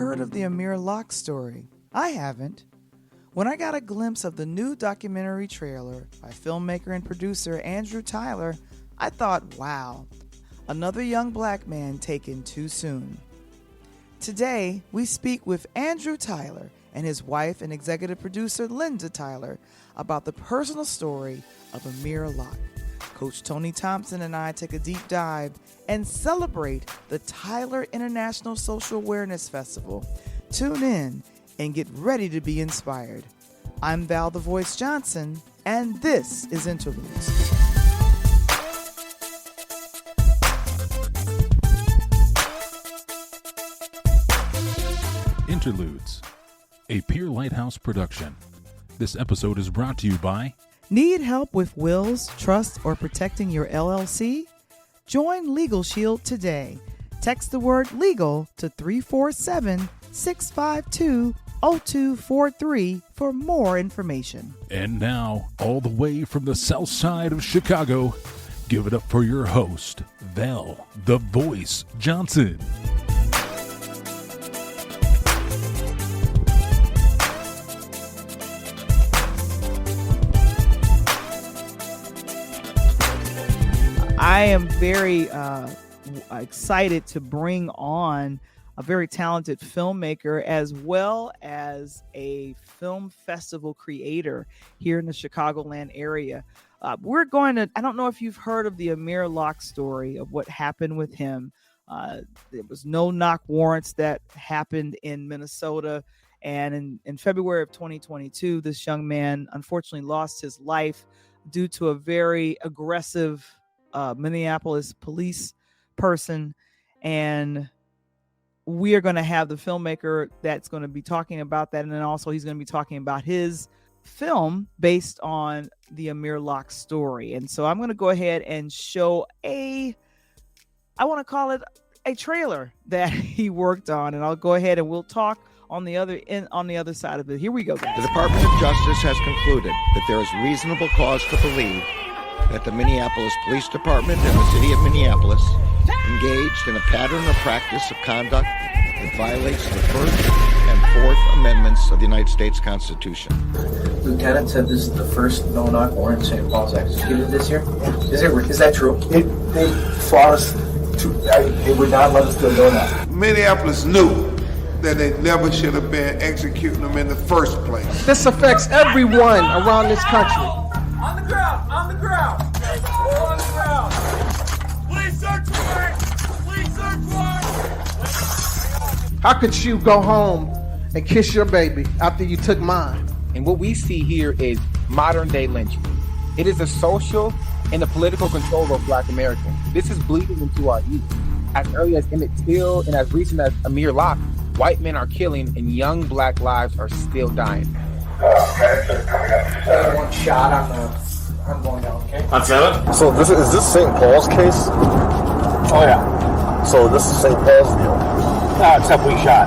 heard of the Amir Locke Story? I haven't. When I got a glimpse of the new documentary trailer by filmmaker and producer Andrew Tyler, I thought, wow, another young black man taken too soon. Today, we speak with Andrew Tyler and his wife and executive producer Linda Tyler about the personal story of Amir Locke. Coach Tony Thompson and I take a deep dive and celebrate the Tyler International Social Awareness Festival. Tune in and get ready to be inspired. I'm Val the Voice Johnson, and this is Interludes. Interludes, a Peer Lighthouse production. This episode is brought to you by... Need help with wills, trust, or protecting your LLC? Join Legal Shield today. Text the word LEGAL to 347-652-0243 for more information. And now, all the way from the south side of Chicago, give it up for your host, Val the Voice Johnson. I am very excited to bring on a very talented filmmaker as well as a film festival creator here in the Chicagoland area. I don't know if you've heard of the Amir Locke story of what happened with him. There was no-knock warrants that happened in Minnesota. And in February of 2022, this young man unfortunately lost his life due to a very aggressive Minneapolis police person. And we are going to have the filmmaker that's going to be talking about that. And then also he's going to be talking about his film based on the Amir Locke story. And so I'm going to go ahead and show I want to call it a trailer that he worked on. And I'll go ahead and we'll talk on the other side of it. Here we go, guys. The Department of Justice has concluded that there is reasonable cause to believe that the Minneapolis Police Department and the City of Minneapolis engaged in a pattern or practice of conduct that violates the First and Fourth Amendments of the United States Constitution. Lieutenant said this is the first no-knock warrant in St. Paul's executed this year. Is that true? They fought us they would not let us do a no-knock. Minneapolis knew that they never should have been executing them in the first place. This affects everyone around this country. On the ground! On the ground! On the ground! Please search warrant! Please search warrant! How could you go home and kiss your baby after you took mine? And what we see here is modern day lynching. It is the social and the political control of Black Americans. This is bleeding into our youth. As early as Emmett Till and as recent as Amir Locke, white men are killing and young Black lives are still dying. One shot I'm going down, okay? On 7? So is this St. Paul's case? Oh yeah. So this is St. Paul's deal? Except we shot.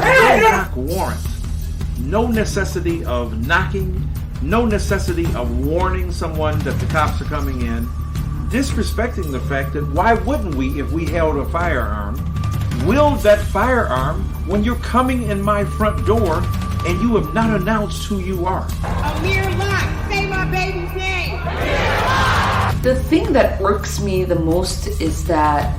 No-knock warrant. No necessity of knocking. No necessity of warning someone that the cops are coming in. Disrespecting the fact that why wouldn't we if we held a firearm? Wield that firearm when you're coming in my front door and you have not announced who you are. Amir Locke, say my baby's name! The thing that irks me the most is that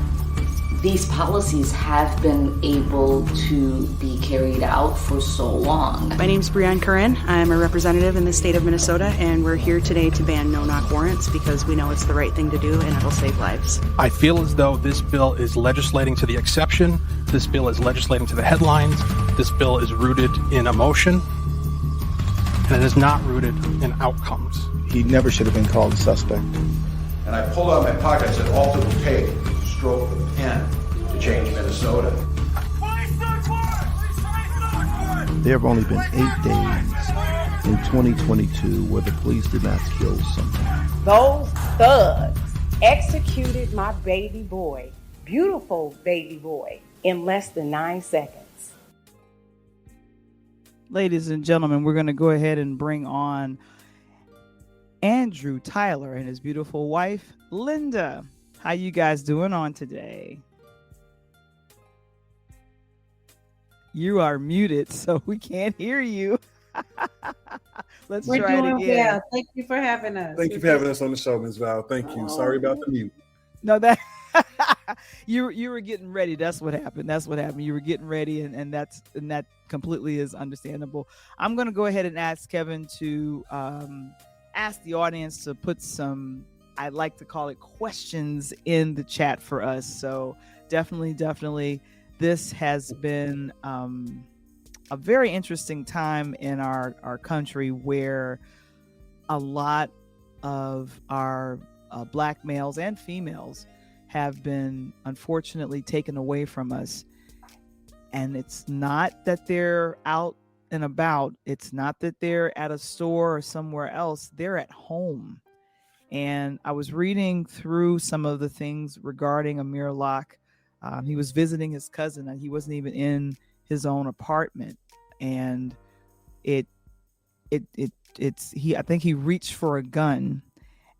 these policies have been able to be carried out for so long. My name's Brianne Curran. I'm a representative in the state of Minnesota, and we're here today to ban no-knock warrants because we know it's the right thing to do and it'll save lives. I feel as though this bill is legislating to the exception. This bill is legislating to the headlines. This bill is rooted in emotion, and it is not rooted in outcomes. He never should have been called a suspect. And I pulled out of my pocket, I said, all it will take is a stroke of the pen to change Minnesota. There have only been 8 days in 2022 where the police did not kill someone. Those thugs executed my baby boy, beautiful baby boy, in less than 9 seconds. Ladies and gentlemen, we're going to go ahead and bring on Andrew Tyler and his beautiful wife, Linda. How you guys doing on today? You are muted, so we can't hear you. Let's We're try it doing again. well. Thank you for having us. Thank you for having us on the show, Ms. Val. Thank you. Sorry about the mute. No, that you were getting ready. That's what happened. You were getting ready, and that completely is understandable. I'm going to go ahead and ask Kevin to ask the audience to put some, I'd like to call it, questions in the chat for us. So definitely, this has been a very interesting time in our country, where a lot of our Black males and females have been unfortunately taken away from us. And it's not that they're out and about. It's not that they're at a store or somewhere else. They're at home. And I was reading through some of the things regarding Amir Locke. He was visiting his cousin, and he wasn't even in his own apartment. And I think he reached for a gun,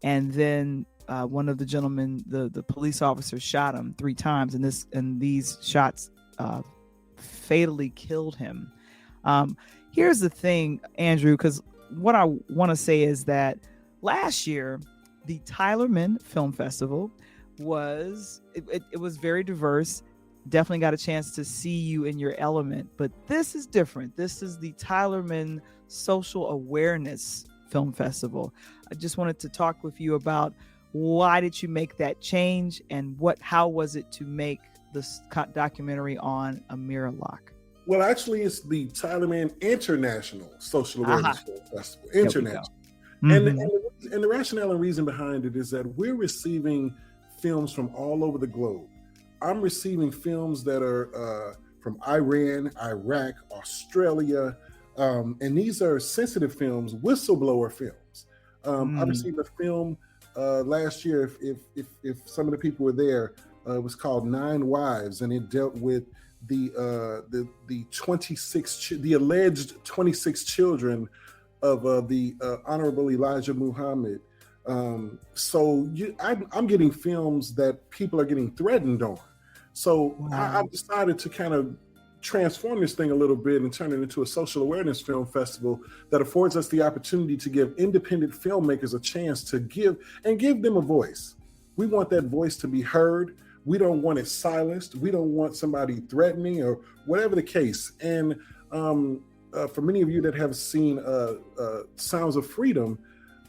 and then one of the gentlemen, the police officer, shot him 3 times, and these shots fatally killed him. Here's the thing, Andrew, because what I want to say is that last year, the Tylermann Film Festival was very diverse. Definitely got a chance to see you in your element, but this is different. This is the Tylermann Social Awareness Film Festival. I just wanted to talk with you about, why did you make that change, and how was it to make this documentary on Amir Locke? Well, actually, it's the Tylermann International Social Awareness Film Festival. International. And the rationale and reason behind it is that we're receiving films from all over the globe. I'm receiving films that are from Iran, Iraq, Australia, and these are sensitive films, whistleblower films. I received a film last year, if some of the people were there, it was called 9 Wives, and it dealt with the alleged 26 children of the Honorable Elijah Muhammad. I'm getting films that people are getting threatened on. So wow. I decided to kind of transform this thing a little bit and turn it into a social awareness film festival that affords us the opportunity to give independent filmmakers a chance to give them a voice. We want that voice to be heard. We don't want it silenced. We don't want somebody threatening or whatever the case. And for many of you that have seen Sounds of Freedom,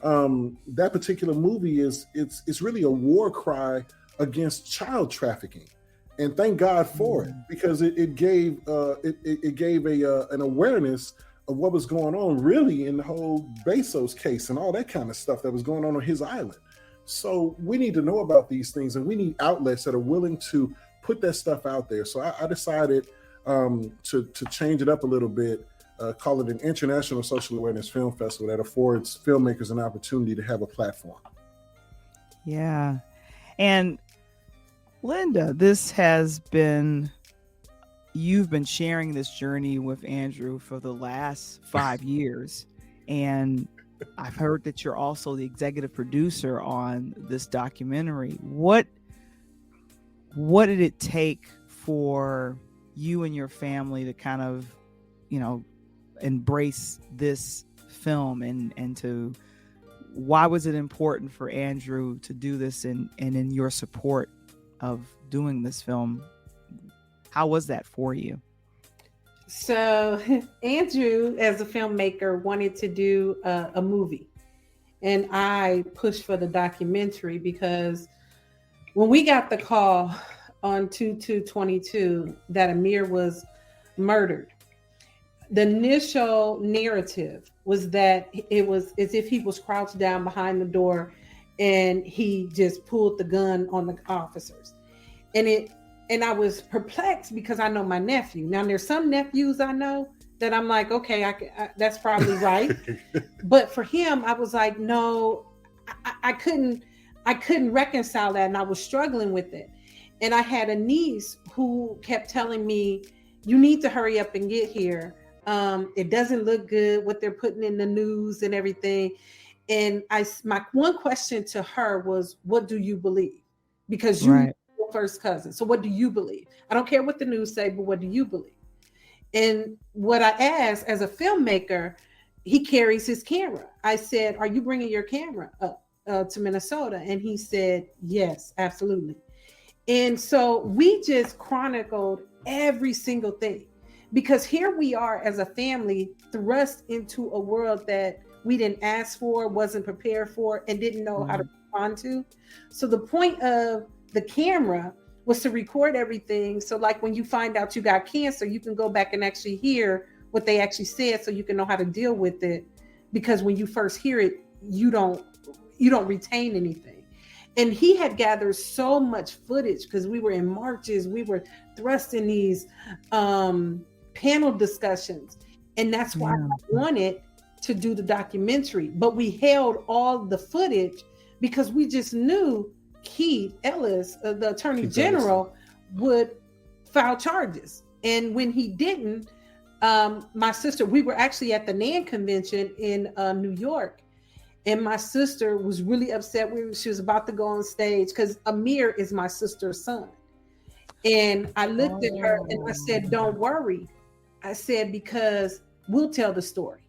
that particular movie it's really a war cry against child trafficking. And thank God for it, because it gave an awareness of what was going on really in the whole Bezos case and all that kind of stuff that was going on his island. So we need to know about these things, and we need outlets that are willing to put that stuff out there. So I decided to change it up a little bit, call it an International Social Awareness Film Festival that affords filmmakers an opportunity to have a platform. Yeah. And Linda, you've been sharing this journey with Andrew for the last 5 years. And I've heard that you're also the executive producer on this documentary. What did it take for you and your family to kind of, embrace this film, and why was it important for Andrew to do this, and in your support of doing this film? How was that for you? So Andrew, as a filmmaker, wanted to do a movie, and I pushed for the documentary, because when we got the call on 2/2/22 that Amir was murdered, the initial narrative was that it was as if he was crouched down behind the door and he just pulled the gun on the officers. And I was perplexed, because I know my nephew. Now, there's some nephews I know that I'm like, okay, I that's probably right. But for him, I was like, no, I couldn't reconcile that, and I was struggling with it. And I had a niece who kept telling me, you need to hurry up and get here. It doesn't look good what they're putting in the news and everything. And my one question to her was, what do you believe? Because you first cousin. So what do you believe? I don't care what the news say, but what do you believe? And what I asked as a filmmaker, he carries his camera. I said, are you bringing your camera up to Minnesota? And he said, yes, absolutely. And so we just chronicled every single thing, because here we are as a family thrust into a world that we didn't ask for, wasn't prepared for, and didn't know how to respond to. So the point of the camera was to record everything. So like when you find out you got cancer, you can go back and actually hear what they actually said, so you can know how to deal with it. Because when you first hear it, you don't retain anything. And he had gathered so much footage, because we were in marches, we were thrust in these panel discussions. And that's why I wanted to do the documentary. But we held all the footage because we just knew Keith Ellis, the Attorney General, would file charges. And when he didn't, my sister, we were actually at the NAN convention in New York. And my sister was really upset. She was about to go on stage because Amir is my sister's son. And I looked at her and I said, don't worry. I said, because we'll tell the story.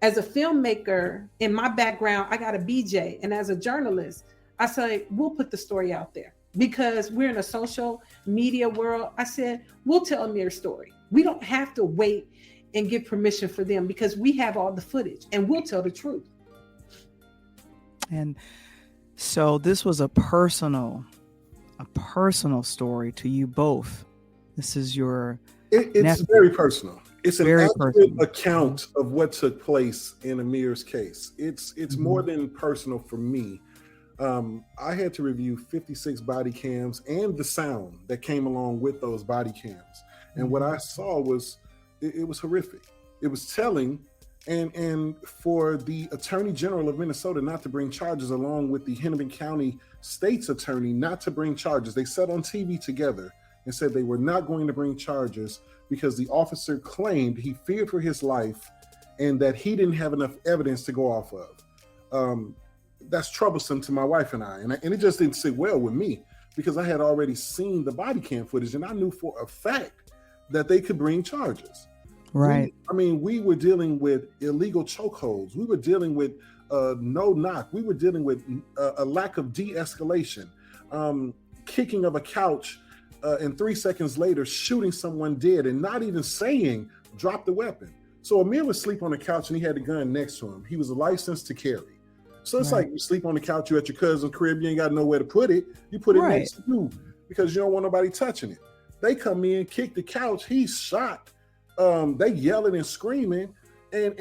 As a filmmaker, in my background, I got a BJ. And as a journalist, I said, we'll put the story out there because we're in a social media world. I said, we'll tell Amir's story. We don't have to wait and get permission for them because we have all the footage and we'll tell the truth. And so this was a personal story to you both. This is your It's very personal. It's an Very accurate personal. account of what took place in Amir's case. It's more than personal for me. I had to review 56 body cams and the sound that came along with those body cams. And what I saw was, it was horrific. It was telling. And for the Attorney General of Minnesota not to bring charges, along with the Hennepin County State's attorney not to bring charges, they sat on TV together and said they were not going to bring charges because the officer claimed he feared for his life and that he didn't have enough evidence to go off of. That's troublesome to my wife and I. And it just didn't sit well with me because I had already seen the body cam footage and I knew for a fact that they could bring charges. Right. We were dealing with illegal chokeholds. We were dealing with no knock. We were dealing with a lack of de-escalation, kicking of a couch, and 3 seconds later shooting someone dead and not even saying drop the weapon. So Amir would sleep on the couch and he had the gun next to him. He was licensed to carry. So it's like you sleep on the couch, you're at your cousin's crib, you ain't got nowhere to put it. You put it next to you because you don't want nobody touching it. They come in, kick the couch, he's shot. They yelling and screaming, and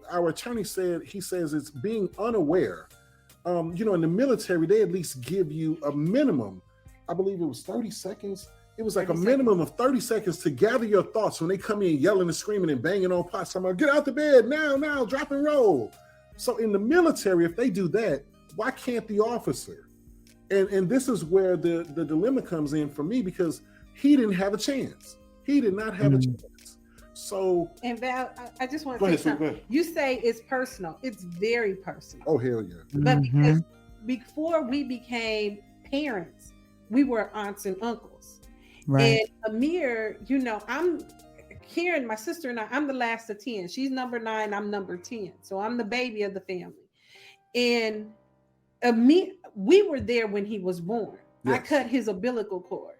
our attorney says it's being unaware. In the military, they at least give you a minimum. I believe it was 30 seconds. It was like a minimum of 30 seconds to gather your thoughts when they come in yelling and screaming and banging on pots. I'm like, get out the bed now, drop and roll. So in the military, if they do that, why can't the officer? And this is where the dilemma comes in for me because he didn't have a chance. He did not have a chance. So, and Val, I just want to say something. You say it's personal. It's very personal. Oh, hell yeah. But because before we became parents, we were aunts and uncles. Right. And Amir, I'm Karen, my sister and I'm the last of 10. She's number 9, I'm number 10. So I'm the baby of the family. And Amir, we were there when he was born. Yes. I cut his umbilical cord.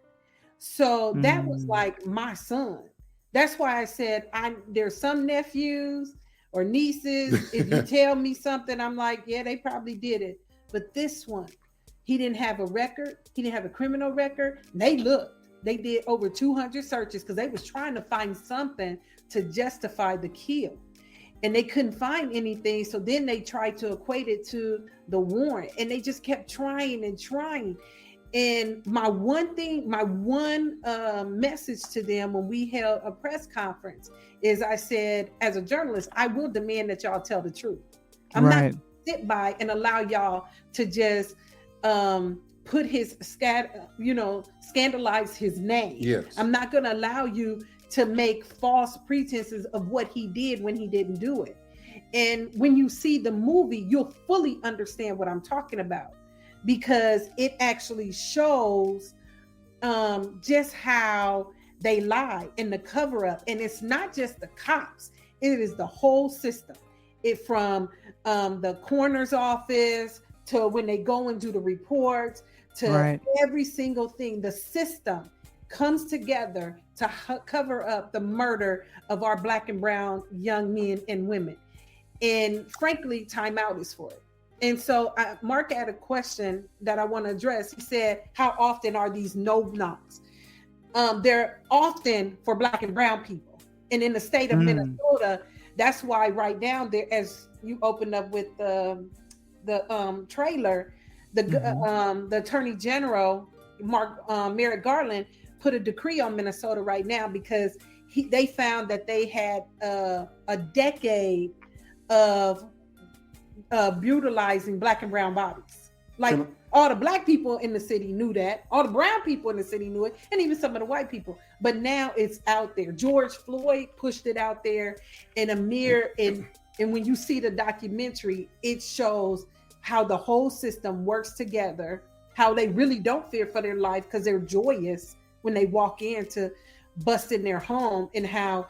So that was like my son. That's why I said there's some nephews or nieces. If you tell me something, I'm like, yeah, they probably did it. But this one, he didn't have a record. He didn't have a criminal record. They looked. They did over 200 searches because they was trying to find something to justify the kill. And they couldn't find anything. So then they tried to equate it to the warrant. And they just kept trying and trying. And my one message to them when we held a press conference is I said, as a journalist, I will demand that y'all tell the truth. I'm not going to sit by and allow y'all to just put his scandalize his name. Yes. I'm not going to allow you to make false pretenses of what he did when he didn't do it. And when you see the movie, you'll fully understand what I'm talking about. Because it actually shows just how they lie and the cover up. And it's not just the cops, it is the whole system. It from the coroner's office to when they go and do the reports to every single thing. The system comes together to cover up the murder of our Black and brown young men and women. And frankly, time out is for it. And so Mark had a question that I want to address. He said, how often are these no knocks? They're often for Black and brown people. And in the state of Minnesota, that's why right now, there, as you opened up with the trailer, the Attorney General, Merrick Garland, put a decree on Minnesota right now because they found that they had a decade of brutalizing Black and brown bodies. Like all the Black people in the city knew that, all the brown people in the city knew it, and even some of the white people. But now it's out there. George Floyd pushed it out there, and Amir, and when you see the documentary, it shows how the whole system works together, how they really don't fear for their life because they're joyous when they walk in to bust in their home, and how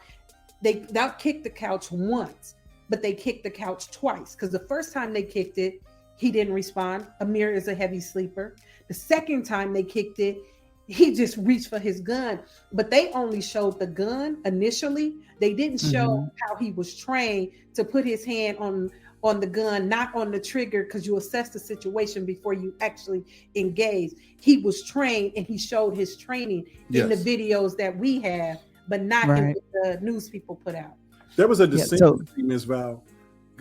they not kick the couch once, but they kicked the couch twice. Because the first time they kicked it, he didn't respond. Amir is a heavy sleeper. The second time they kicked it, he just reached for his gun. But they only showed the gun initially. They didn't show how he was trained to put his hand on the gun, not on the trigger, because you assess the situation before you actually engage. He was trained, and he showed his training in the videos that we have, but not in what the news people put out. There was a dissent decree, Ms. Val.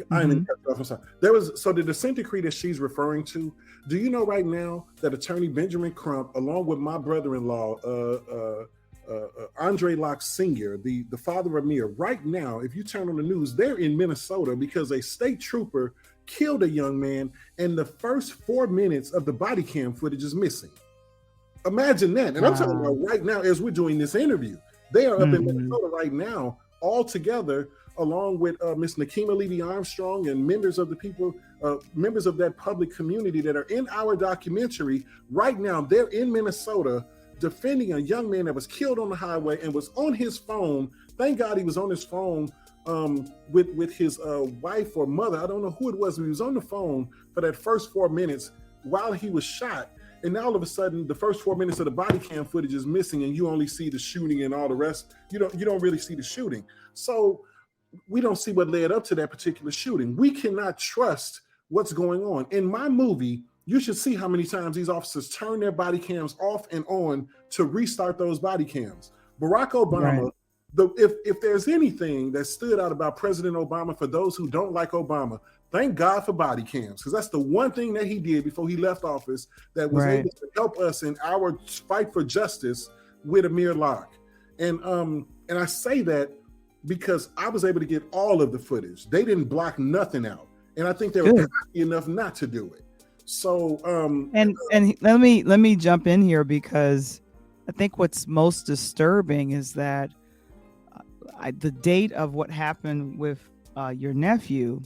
I'm sorry. The dissent decree that she's referring to. Do you know right now that Attorney Benjamin Crump, along with my brother-in-law, Amir Locke Sr., the father of Amir, right now, if you turn on the news, they're in Minnesota because a state trooper killed a young man, and the first 4 minutes of the body cam footage is missing. Imagine that. And I'm talking about right now as we're doing this interview. They are up in Minnesota right now, all together, along with Miss Nakima Levy-Armstrong and members of the people, members of that public community that are in our documentary. Right now, they're in Minnesota defending a young man that was killed on the highway and was on his phone. Thank God he was on his phone with his wife or mother. I don't know who it was, but he was on the phone for that first 4 minutes while he was shot. And now all of a sudden, the first 4 minutes of the body cam footage is missing, and you only see the shooting and all the rest. You don't really see the shooting. So we don't see what led up to that particular shooting. We cannot trust what's going on. In my movie, you should see how many times these officers turn their body cams off and on to restart those body cams. Barack Obama, if there's anything that stood out about President Obama, for those who don't like Obama, thank God for body cams, because that's the one thing that he did before he left office that was able to help us in our fight for justice with Amir Locke. And I say that because I was able to get all of the footage. They didn't block nothing out, and I think they were cocky enough not to do it. So and let me jump in here, because I think what's most disturbing is that the date of what happened with your nephew,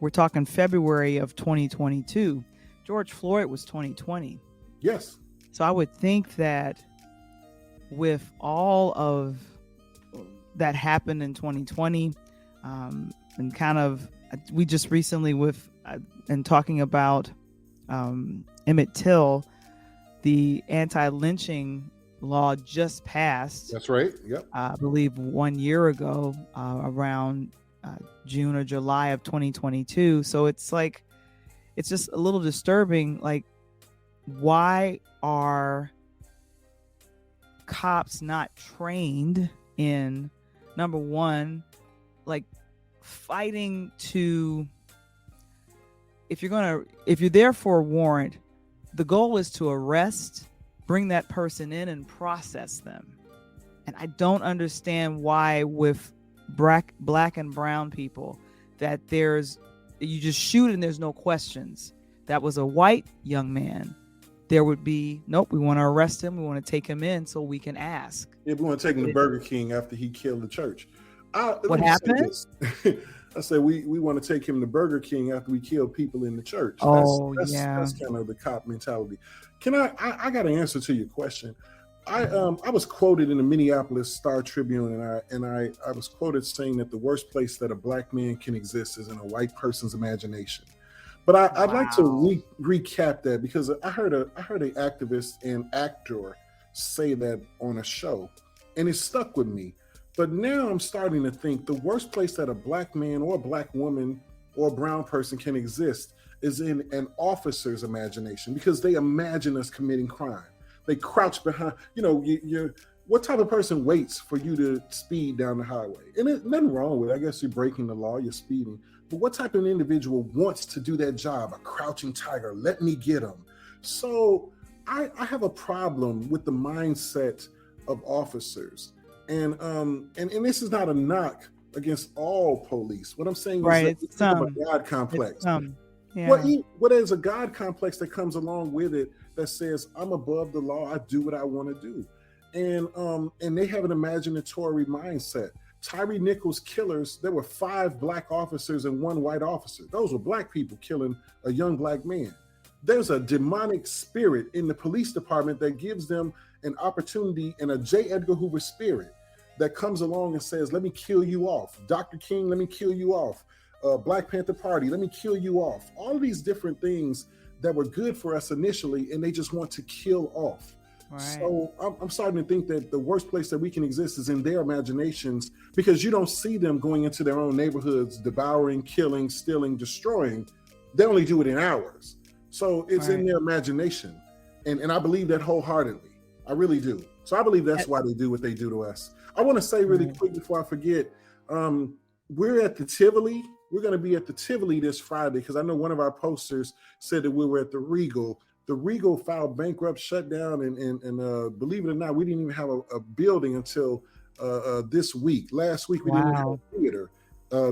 we're talking February of 2022. George Floyd was 2020. Yes. So I would think that with all of that happened in 2020, and kind of, we just recently and talking about Emmett Till, the anti-lynching law just passed. That's right. Yep. I believe 1 year ago, around June or July of 2022. So it's like, it's just a little disturbing. Like, why are cops not trained in, number one, like fighting to, if you're there for a warrant, the goal is to arrest, bring that person in and process them. And I don't understand why with black and brown people that you just shoot and there's no questions. That was a white young man, there would be, nope, we want to arrest him, we want to take him in so we can ask. Yeah, we want to take him to Burger King after he killed the church. What happened? I said we want to take him to Burger King after we kill people in the church. That's kind of the cop mentality. I got an answer to your question. I was quoted in the Minneapolis Star Tribune, and I was quoted saying that the worst place that a black man can exist is in a white person's imagination. But I'd like to recap that, because I heard an activist and actor say that on a show, and it stuck with me. But now I'm starting to think the worst place that a black man or a black woman or a brown person can exist is in an officer's imagination, because they imagine us committing crime. They crouch behind, you're what type of person waits for you to speed down the highway? And there's nothing wrong with it. I guess you're breaking the law, you're speeding. But what type of individual wants to do that job? A crouching tiger, let me get him. So I have a problem with the mindset of officers. And this is not a knock against all police. What I'm saying is that it's a God complex. What is a God complex that comes along with it that says, I'm above the law, I do what I want to do. And they have an imaginatory mindset. Tyree Nichols' killers, there were 5 black officers and 1 white officer. Those were black people killing a young black man. There's a demonic spirit in the police department that gives them an opportunity, and a J. Edgar Hoover spirit that comes along and says, let me kill you off. Dr. King, let me kill you off. Black Panther Party, let me kill you off. All of these different things that were good for us initially, and they just want to kill off. Right. So I'm starting to think that the worst place that we can exist is in their imaginations, because you don't see them going into their own neighborhoods, devouring, killing, stealing, destroying. They only do it in hours. So it's in their imagination. And I believe that wholeheartedly. I really do. So I believe that's why they do what they do to us. I want to say really quick before I forget, we're at the Tivoli. We're going to be at the Tivoli this Friday, because I know one of our posters said that we were at the Regal. The Regal filed bankrupt, shut down, and believe it or not, we didn't even have a building until this week. Last week we didn't have a theater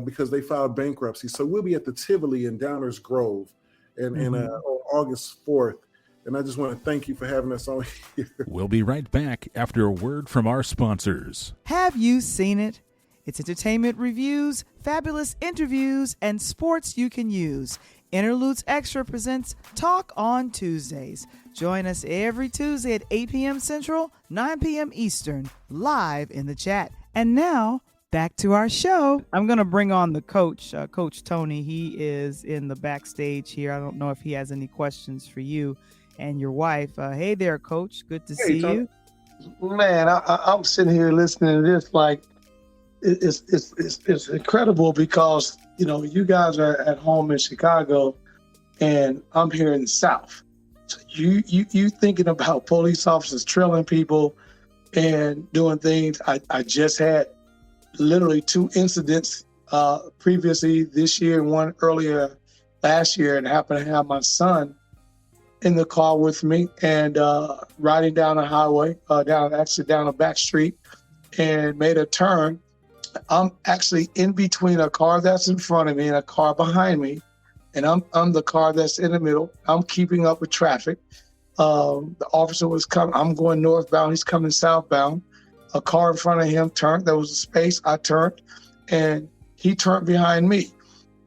because they filed bankruptcy. So we'll be at the Tivoli in Downers Grove and on August 4th. And I just want to thank you for having us on here. We'll be right back after a word from our sponsors. Have you seen it? It's entertainment reviews, fabulous interviews, and sports you can use. Interludes Extra presents Talk on Tuesdays. Join us every Tuesday at 8 p.m. Central, 9 p.m. Eastern, live in the chat. And now, back to our show. I'm going to bring on the coach, Coach Tony. He is in the backstage here. I don't know if he has any questions for you and your wife. Hey there, Coach. Good to see you. Man, I'm sitting here listening to this like it's incredible, because you guys are at home in Chicago and I'm here in the South. So you thinking about police officers trailing people and doing things. I just had literally 2 incidents previously this year and 1 earlier last year, and I happened to have my son in the car with me and riding down the highway, down a back street, and made a turn. I'm actually in between a car that's in front of me and a car behind me, and I'm the car that's in the middle. I'm keeping up with traffic. The officer was coming. I'm going northbound. He's coming southbound. A car in front of him turned. There was a space. I turned, and he turned behind me.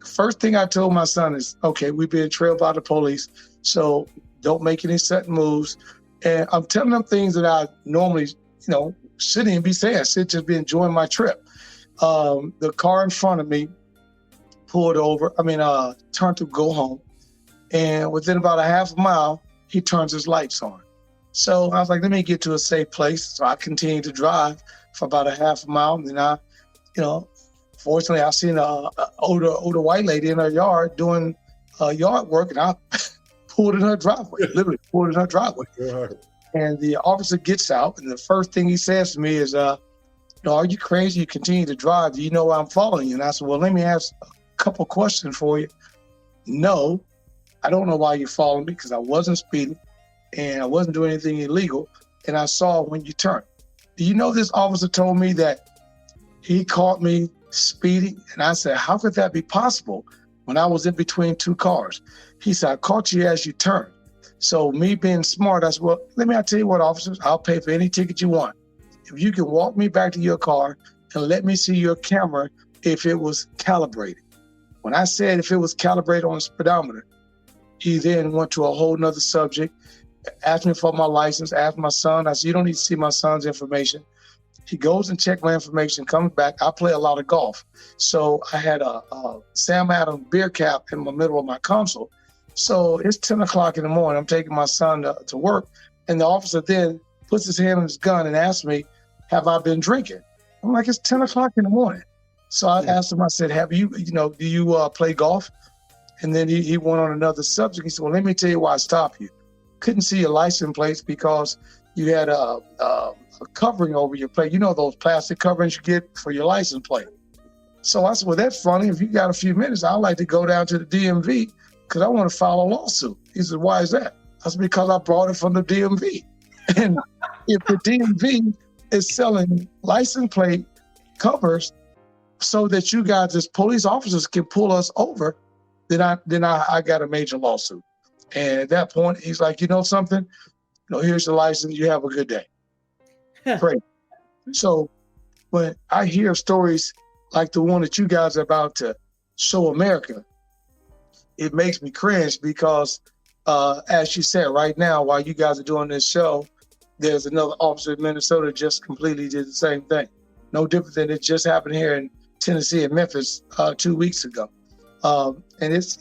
First thing I told my son is, okay, we've been trailed by the police, so don't make any sudden moves. And I'm telling them things that I normally, shouldn't even be saying. I should just be enjoying my trip. The car in front of me pulled over. Turned to go home. And within about a half a mile, he turns his lights on. So I was like, let me get to a safe place. So I continued to drive for about a half a mile. And then fortunately, I seen an older white lady in her yard doing yard work, and I pulled in her driveway, literally pulled in her driveway. And the officer gets out, and the first thing he says to me is, are you crazy? You continue to drive. Do you know why I'm following you? And I said, well, let me ask a couple questions for you. No, I don't know why you're following me, because I wasn't speeding and I wasn't doing anything illegal. And I saw when you turned. Do you know this officer told me that he caught me speeding? And I said, how could that be possible when I was in between 2 cars? He said, I caught you as you turned. So me being smart, I said, well, I tell you what, officers, I'll pay for any ticket you want. If you can walk me back to your car and let me see your camera if it was calibrated. When I said if it was calibrated on a speedometer, he then went to a whole nother subject. asked me for my license, asked my son. I said, you don't need to see my son's information. He goes and checks my information, comes back. I play a lot of golf. So I had a Sam Adams beer cap in the middle of my console. So it's 10 o'clock in the morning. I'm taking my son to work. And the officer then puts his hand on his gun and asks me, have I been drinking? I'm like, it's 10 o'clock in the morning. So I asked him, I said, do you play golf? And then he went on another subject. He said, well, let me tell you why I stopped you. Couldn't see your license plates because you had a covering over your plate. You know those plastic coverings you get for your license plate. So I said, well, that's funny. If you got a few minutes, I'd like to go down to the DMV because I want to file a lawsuit. He said, why is that? I said, because I brought it from the DMV. And if the DMV is selling license plate covers so that you guys as police officers can pull us over, then I got a major lawsuit. And at that point, he's like, you know something? Here's the license. You have a good day. Great. So when I hear stories like the one that you guys are about to show America, it makes me cringe because, as you said, right now, while you guys are doing this show, there's another officer in Minnesota just completely did the same thing. No different than it just happened here in Tennessee and Memphis 2 weeks ago. And it's,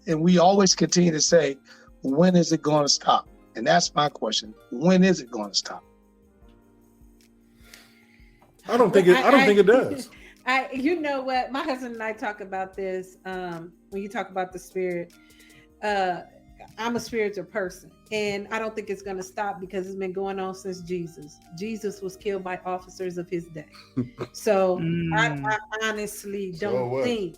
and we always continue to say, when is it going to stop? And that's my question. When is it going to stop? I don't think it does. You know what? My husband and I talk about this. When you talk about the spirit, I'm a spiritual person, and I don't think it's going to stop because it's been going on since Jesus. Jesus was killed by officers of his day. So I honestly don't think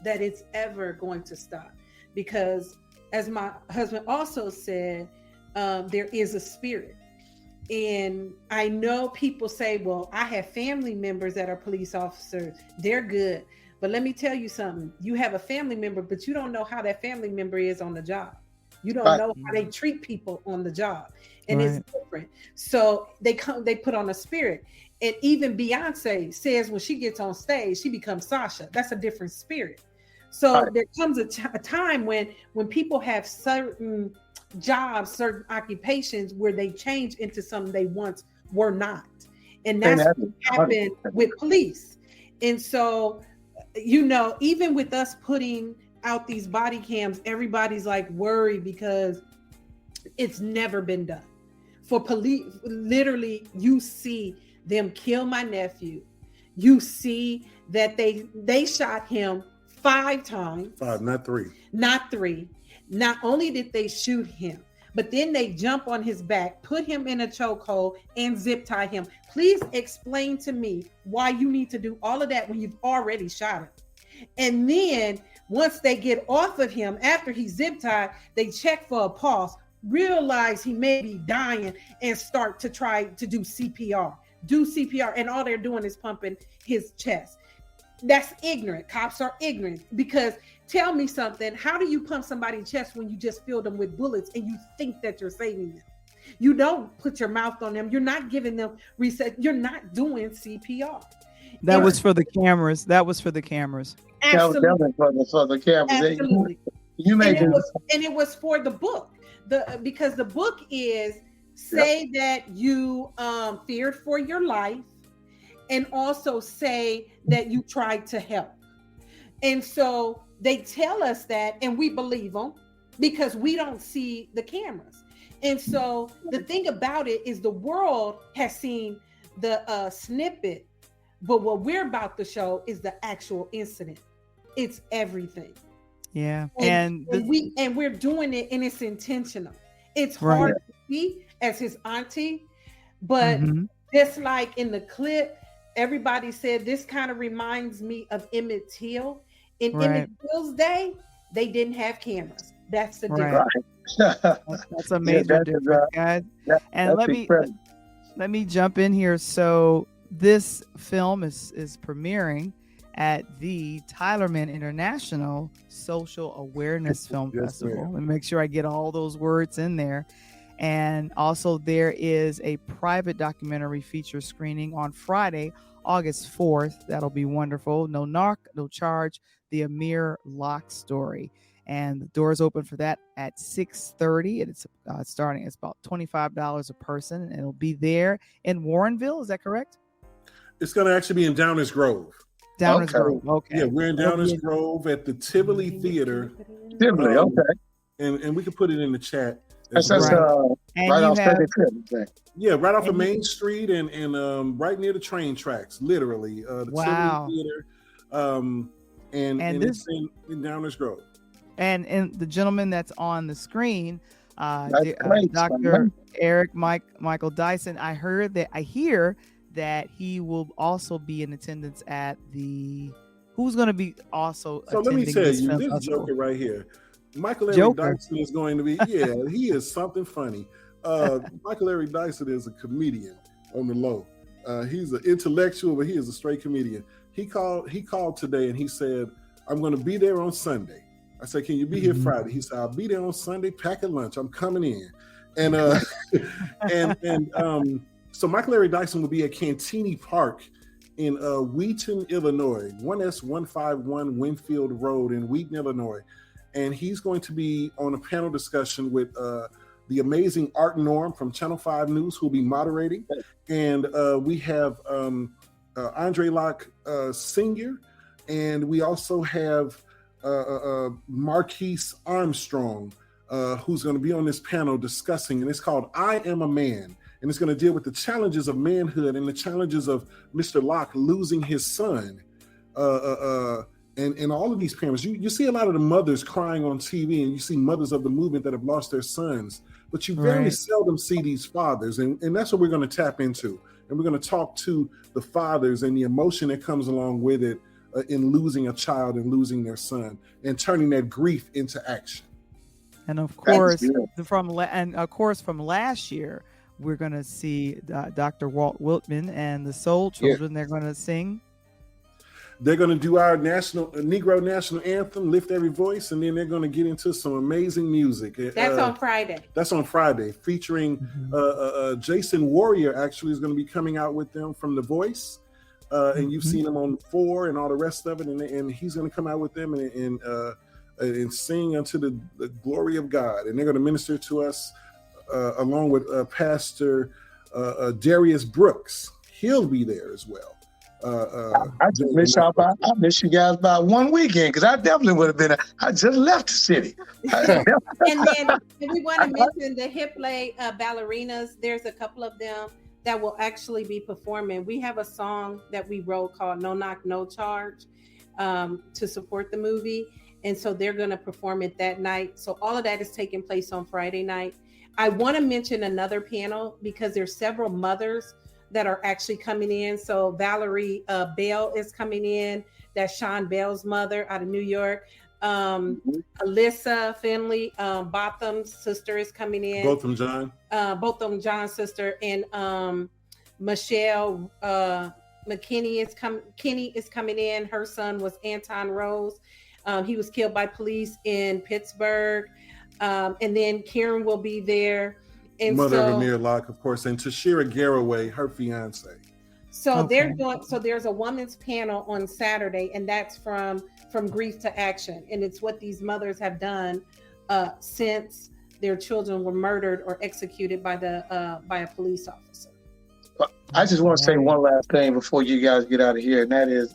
that it's ever going to stop because, as my husband also said, there is a spirit. And I know people say, well, I have family members that are police officers. They're good. But let me tell you something. You have a family member, but you don't know how that family member is on the job. You don't know how they treat people on the job. And it's different. So they put on a spirit. And even Beyonce says when she gets on stage, she becomes Sasha. That's a different spirit. So there comes a time when people have certain jobs, certain occupations where they change into something they once were not. And that's what happened with police. And so, even with us putting out these body cams, everybody's like worried because it's never been done. For police, literally, you see them kill my nephew. You see that they shot him 5 times. 5, not 3. Not 3. Not only did they shoot him, but then they jump on his back, put him in a chokehold, and zip tie him. Please explain to me why you need to do all of that when you've already shot him. And then once they get off of him, after he's zip tied, they check for a pulse, realize he may be dying, and start to try to do CPR. And all they're doing is pumping his chest. That's ignorant. Cops are ignorant because tell me something. How do you pump somebody's chest when you just fill them with bullets and you think that you're saving them? You don't put your mouth on them. You're not giving them reset. You're not doing CPR. That was for the cameras. Absolutely. That was for the cameras. Absolutely. You made it was for the book. Because the book is say that you feared for your life, and also say that you tried to help. And so they tell us that, and we believe them because we don't see the cameras. And so the thing about it is the world has seen the snippet, but what we're about to show is the actual incident. It's everything. Yeah. And we're doing it, and it's intentional. It's hard to see as his auntie, but just like in the clip, everybody said this kind of reminds me of Emmett Till. In Emmett Till's day, they didn't have cameras. That's the difference. That's a major difference, guys. And let me jump in here. So this film is premiering at the Tylermann International Social Awareness Film Festival. Let me make sure I get all those words in there. And also there is a private documentary feature screening on Friday, August 4th. That'll be wonderful. No knock, no charge. The Amir Locke Story. and the doors open for that at 6:30. And it's starting. It's about $25 a person, and it'll be there in Warrenville. Is that correct? It's going to actually be in Downers Grove. Downers Grove. Okay. Yeah, we're in Downers Grove at the Tivoli Theater. Tivoli, okay. And we can put it in the chat. That's right off right off of Main Street and right near the train tracks, literally. The Tivoli Theater. And it's in Downers Grove. And the gentleman that's on the screen, Dr. Eric Michael Dyson, I hear that he will also be in attendance at who's going to be also so let me tell you, this Joker right here, Michael Eric Dyson is going to be, he is something funny. Michael Eric Dyson is a comedian on the low. He's an intellectual, but he is a straight comedian. He called today and he said, I'm going to be there on Sunday. I said, can you be here Friday? He said, I'll be there on Sunday, pack a lunch. I'm coming in. And so Michael Eric Dyson will be at Cantini Park in Wheaton, Illinois, 1S151 Winfield Road in Wheaton, Illinois. And he's going to be on a panel discussion with the amazing Art Norm from Channel 5 News, who'll be moderating. And we have Andre Locke Sr., and we also have Marquise Armstrong, who's going to be on this panel discussing, and it's called I Am a Man. And it's going to deal with the challenges of manhood and the challenges of Mr. Locke losing his son. And all of these parents, you see a lot of the mothers crying on TV, and you see mothers of the movement that have lost their sons, but you very seldom see these fathers. And that's what we're going to tap into. And we're going to talk to the fathers and the emotion that comes along with it in losing a child and losing their son and turning that grief into action. And of course, from last year, we're going to see Dr. Walt Whitman and the Soul Children. They're going to sing. They're going to do our Negro national anthem, Lift Every Voice, and then they're going to get into some amazing music. That's on Friday. That's on Friday, featuring Jason Warrior. Actually, is going to be coming out with them from The Voice, and you've seen him on 4 and all the rest of it, and he's going to come out with them and sing unto the glory of God, and they're going to minister to us along with Pastor Darius Brooks. He'll be there as well. I just miss you guys by one weekend, because I definitely would have been. I just left the city. And then we want to mention the hip lay ballerinas. There's a couple of them that will actually be performing. We have a song that we wrote called No Knock, No Charge to support the movie. And so they're going to perform it that night. So all of that is taking place on Friday night. I want to mention another panel because there's several mothers that are actually coming in. So Valerie Bell is coming in. That's Sean Bell's mother out of New York. Alyssa Finley, Botham's sister, is coming in. Botham John's sister. And Michelle Kenny is coming in. Her son was Anton Rose. He was killed by police in Pittsburgh. And then Karen will be there. And mother of Amir Locke, of course, and Tashira Garraway, her fiance. So they're doing. So there's a women's panel on Saturday, and that's from Grief to Action, and it's what these mothers have done since their children were murdered or executed by a police officer. I just want to say one last thing before you guys get out of here, and that is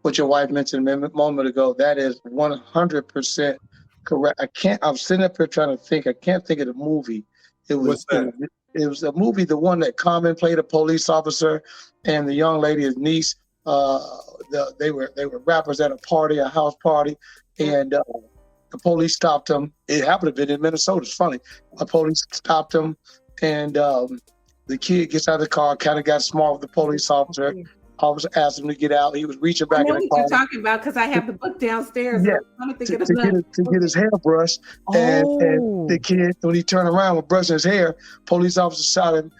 what your wife mentioned a moment ago. That is 100% correct. I'm sitting up here trying to think. I can't think of the movie. It was a movie, the one that Common played a police officer, and the young lady, his niece, they were rappers at a house party, and the police stopped them. It happened to have been in Minnesota. It's funny. The police stopped them, and the kid gets out of the car, kind of got smart with the police officer. Officer asked him to get out. He was reaching back in the car. I know what you're talking about because I have the book downstairs. Yeah, to get his hair brushed. And the kid, when he turned around with brushing his hair, police officer shot him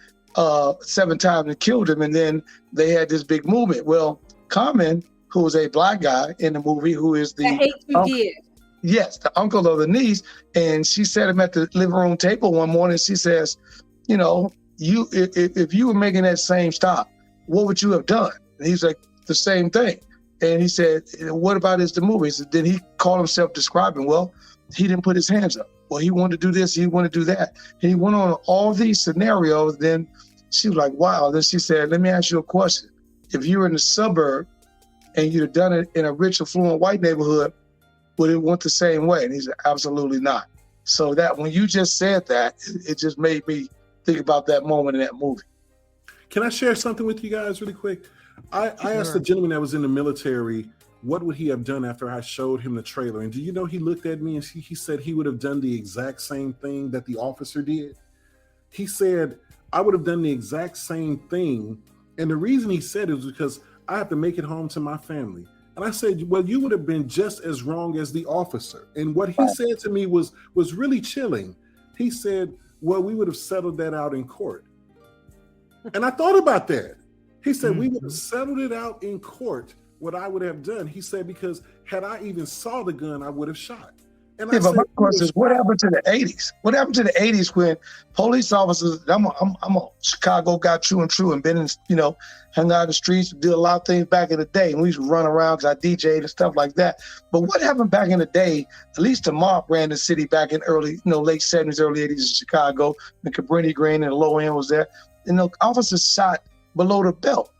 7 times and killed him. And then they had this big movement. Well, Common, who was a black guy in the movie, who is the yes, the uncle of the niece, and she sat him at the living room table one morning. She says, "You know, if you were making that same stop, what would you have done?" And he's like, "The same thing." And he said, what about the movie? He said, then he called himself describing, well, he didn't put his hands up. Well, he wanted to do this, he wanted to do that. And he went on all these scenarios. Then she was like, wow. Then she said, let me ask you a question. If you were in the suburb and you'd have done it in a rich, affluent white neighborhood, would it went the same way? And he said, absolutely not. So that when you just said that, it just made me think about that moment in that movie. Can I share something with you guys really quick? I asked the gentleman that was in the military, what would he have done after I showed him the trailer? And do you know, he looked at me and he said he would have done the exact same thing that the officer did. He said, I would have done the exact same thing. And the reason he said it was because I have to make it home to my family. And I said, well, you would have been just as wrong as the officer. And what he said to me was really chilling. He said, well, we would have settled that out in court. And I thought about that. He said, we would have settled it out in court, what I would have done. He said, because had I even saw the gun, I would have shot. And yeah, but my question is, what happened to the 80s? What happened to the 80s when police officers, I'm a Chicago guy, true and been in, hung out in the streets, did a lot of things back in the day. And we used to run around because I DJ'd and stuff like that. But what happened back in the day, at least the mob ran the city back in late 70s, early 80s in Chicago. The Cabrini Green and the low end was there. And the officers shot below the belt.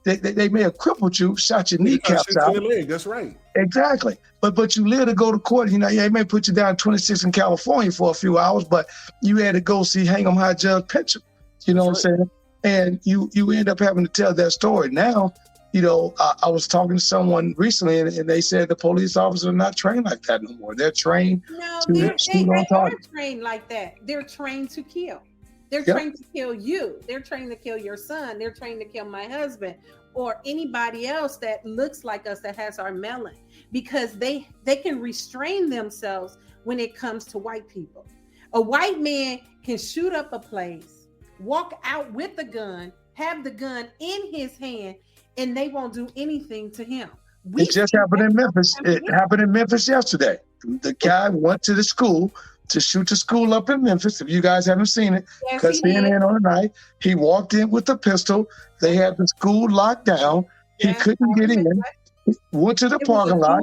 They may have crippled you, shot your kneecaps out. In the leg. That's right. Exactly. But you live to go to court. They may put you down 26 in California for a few hours, but you had to go see Hang'em High Judge Pincham. You know what I'm saying? And you end up having to tell that story. Now, I was talking to someone recently, and they said the police officers are not trained like that no more. They're trained they are trained like that. They're trained to kill. They're trained to kill you. They're trained to kill your son. They're trained to kill my husband or anybody else that looks like us that has our melon, because they can restrain themselves when it comes to white people. A white man can shoot up a place, walk out with a gun, have the gun in his hand, and they won't do anything to him. It just happened in Memphis. It happened in Memphis yesterday. The guy went to the school to shoot the school up in Memphis. If you guys haven't seen it, because he in on the night, he walked in with a pistol. They had the school locked down. He couldn't get in. He went to the parking lot.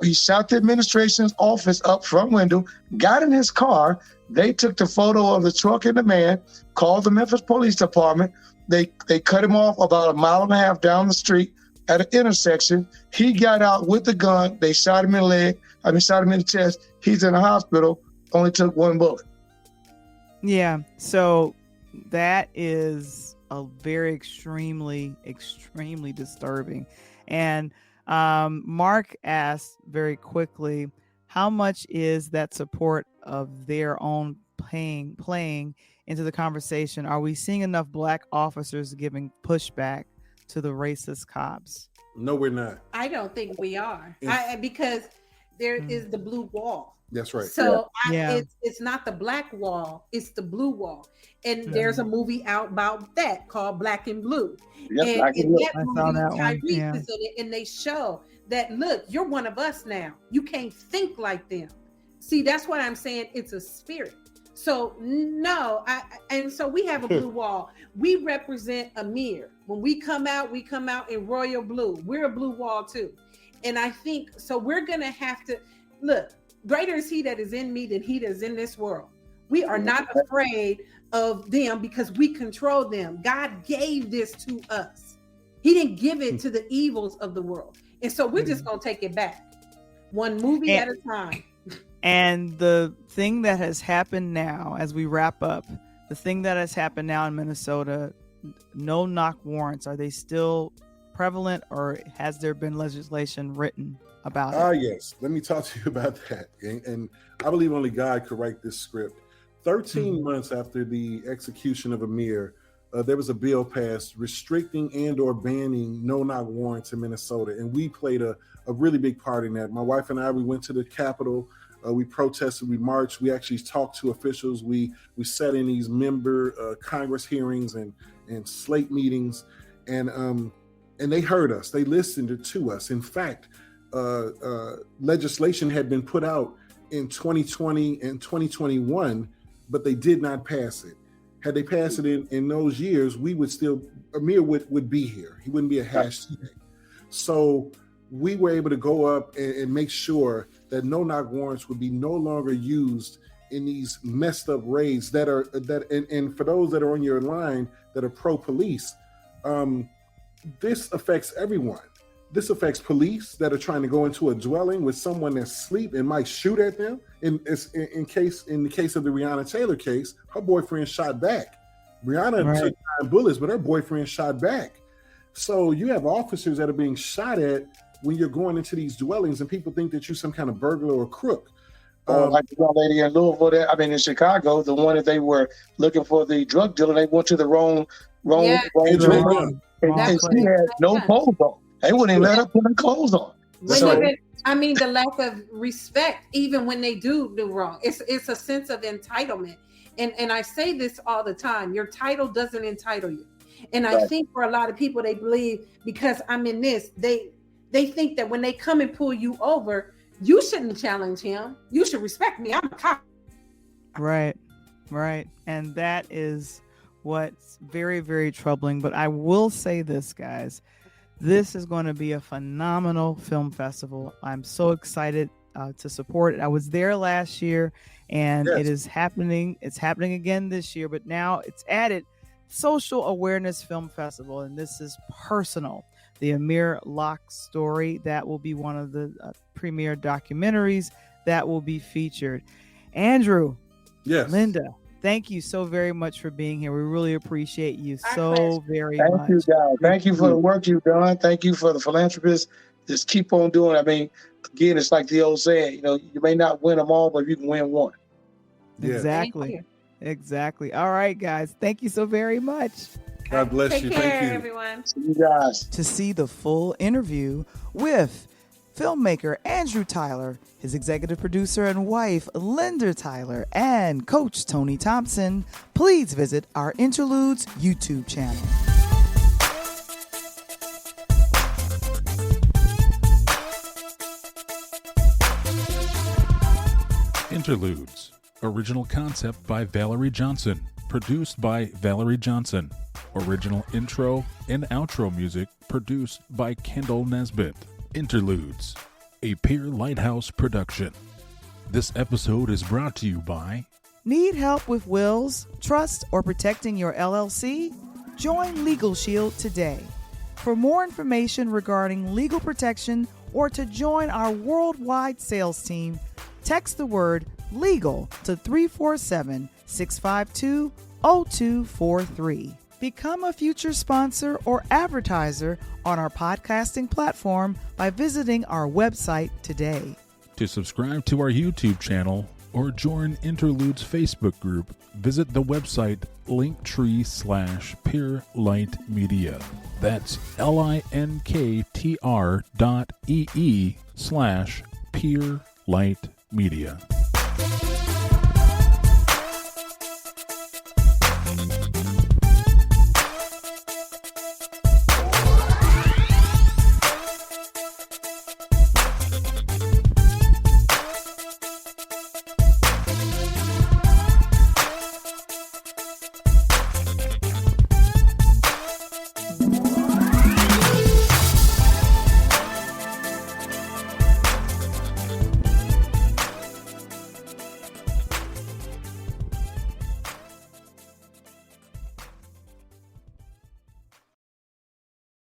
He shot the administration's office up front window, got in his car. They took the photo of the truck and the man, called the Memphis Police Department. They cut him off about 1.5 miles down the street at an intersection. He got out with the gun. They shot him in the leg. Shot him in the chest. He's in the hospital. Only took 1 bullet. Yeah. So that is a very extremely disturbing. And Mark asked very quickly, how much is that support of their own playing into the conversation? Are we seeing enough Black officers giving pushback to the racist cops? No, we're not. I don't think we are. Because there is the blue wall. That's right. So it's not the black wall, it's the blue wall. And there's a movie out about that called Black and Blue. Yep, and in that movie, Tyrese is in it, and they show that, look, you're one of us now. You can't think like them. See, that's what I'm saying. It's a spirit. So and so we have a blue wall. We represent Amir. When we come out in royal blue. We're a blue wall too. And I think, so we're going to have to, look, greater is he that is in me than he that is in this world. We are not afraid of them because we control them. God gave this to us. He didn't give it to the evils of the world. And so we're just going to take it back. One movie at a time. And the thing that has happened now, as we wrap up, the thing that has happened now in Minnesota, no-knock warrants, are they still prevalent, or has there been legislation written about it? Yes. Let me talk to you about that. And I believe only God could write this script. 13 months after the execution of Amir, there was a bill passed restricting and or banning no-knock warrants in Minnesota. And we played a really big part in that. My wife and I, we went to the Capitol. We protested, we marched, we actually talked to officials. We sat in these member Congress hearings and slate meetings. And they heard us. They listened to us. In fact, legislation had been put out in 2020 and 2021, but they did not pass it. Had they passed it in those years, we would still, Amir would be here. He wouldn't be a hashtag. So we were able to go up and make sure that no-knock warrants would be no longer used in these messed up raids and for those that are on your line that are pro-police, this affects everyone. This affects police that are trying to go into a dwelling with someone that's asleep and might shoot at them. In the case of the Breonna Taylor case, her boyfriend shot back. Breonna took 9 bullets, but her boyfriend shot back. So you have officers that are being shot at when you're going into these dwellings, and people think that you're some kind of burglar or crook. Like the young lady in Louisville, in Chicago, the one that they were looking for the drug dealer, they went to the wrong dwelling, and she had no clothes on. They wouldn't even let her put her clothes on. The lack of respect, even when they do wrong, it's a sense of entitlement. And I say this all the time: your title doesn't entitle you. And I think for a lot of people, they believe because I'm in this, they think that when they come and pull you over, you shouldn't challenge him. You should respect me. I'm a cop. Right. And that is what's very, very troubling. But I will say this, guys. This is going to be a phenomenal film festival. I'm so excited to support it. I was there last year, and it is happening. It's happening again this year, but now it's added Social Awareness Film Festival, and this is personal. The Amir Locke Story, that will be one of the premier documentaries that will be featured. Andrew, Linda, thank you so very much for being here. We really appreciate you so very much. Thank you, guys. Thank you for the work you've done. Thank you for the philanthropists. Just keep on doing it. Again, it's like the old saying, you may not win them all, but you can win one. Exactly. All right, guys. Thank you so very much. God bless you. Thank you, everyone. See you guys. To see the full interview with filmmaker Andrew Tyler, his executive producer and wife, Linda Tyler, and Coach Tony Thompson, please visit our Interludes YouTube channel. Interludes. Original concept by Valerie Johnson. Produced by Valerie Johnson. Original intro and outro music produced by Kendall Nesbitt. Interludes, a Peer Lighthouse production. This episode is brought to you by... Need help with wills, trust, or protecting your LLC? Join Legal Shield today. For more information regarding legal protection or to join our worldwide sales team, text the word LEGAL to 347-652-0243. Become a future sponsor or advertiser on our podcasting platform by visiting our website today. To subscribe to our YouTube channel or join Interludes Facebook group, visit the website linktree/peerlightmedia. That's linktr.ee/peerlightmedia.